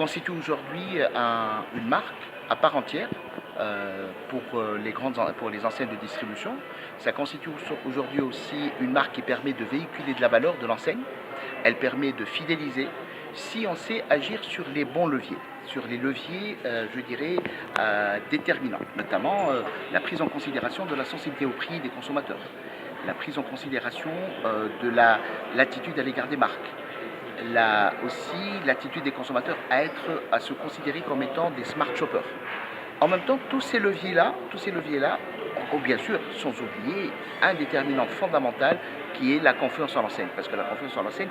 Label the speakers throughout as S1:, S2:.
S1: constitue aujourd'hui une marque à part entière pour les enseignes de distribution. Ça constitue aujourd'hui aussi une marque qui permet de véhiculer de la valeur de l'enseigne. Elle permet de fidéliser si on sait agir sur les bons leviers, sur les leviers, je dirais, déterminants, notamment la prise en considération de la sensibilité au prix des consommateurs, la prise en considération de l'attitude à l'égard des marques, aussi l'attitude des consommateurs à se considérer comme étant des smart shoppers. En même temps, tous ces leviers-là, bien sûr, sans oublier un déterminant fondamental qui est la confiance en l'enseigne, parce que la confiance en l'enseigne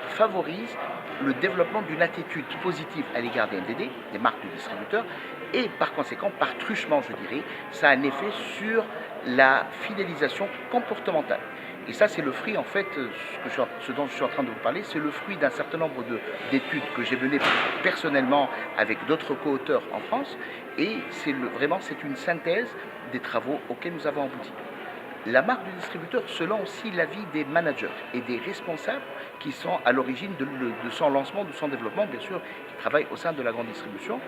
S1: favorise le développement d'une attitude positive à l'égard des MDD, des marques de distributeurs, et par conséquent, par truchement, je dirais, ça a un effet sur la fidélisation comportementale. Et ça, c'est le fruit, en fait, ce dont je suis en train de vous parler, c'est le fruit d'un certain nombre d'études que j'ai menées personnellement avec d'autres co-auteurs en France. Et c'est une synthèse des travaux auxquels nous avons abouti. La marque du distributeur, selon aussi l'avis des managers et des responsables qui sont à l'origine de son lancement, de son développement, bien sûr, qui travaillent au sein de la grande distribution,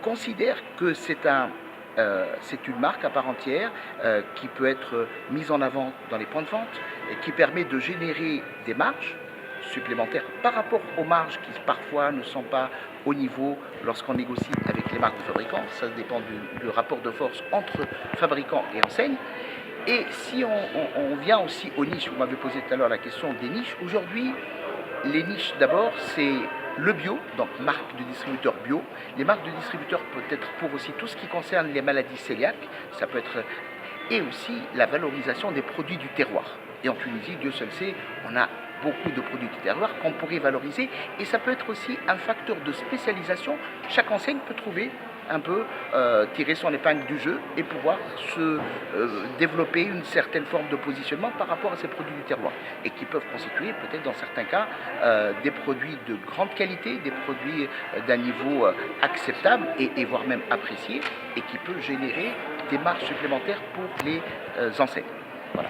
S1: considère que c'est une marque à part entière qui peut être mise en avant dans les points de vente et qui permet de générer des marges supplémentaires par rapport aux marges qui parfois ne sont pas au niveau lorsqu'on négocie avec les marques de fabricants. Ça dépend du rapport de force entre fabricants et enseignes. Et si on vient aussi aux niches, vous m'avez posé tout à l'heure la question des niches. Aujourd'hui, les niches d'abord, c'est le bio, donc marque de distributeur bio. Les marques de distributeurs peut-être pour aussi tout ce qui concerne les maladies cœliaques, ça peut être, et aussi la valorisation des produits du terroir. Et en Tunisie, Dieu seul sait, on a beaucoup de produits du terroir qu'on pourrait valoriser, et ça peut être aussi un facteur de spécialisation. Chaque enseigne peut trouver un peu tirer son épingle du jeu et pouvoir se développer une certaine forme de positionnement par rapport à ces produits du terroir et qui peuvent constituer peut-être dans certains cas des produits de grande qualité, des produits d'un niveau acceptable et voire même apprécié et qui peut générer des marges supplémentaires pour les enseignes. Voilà.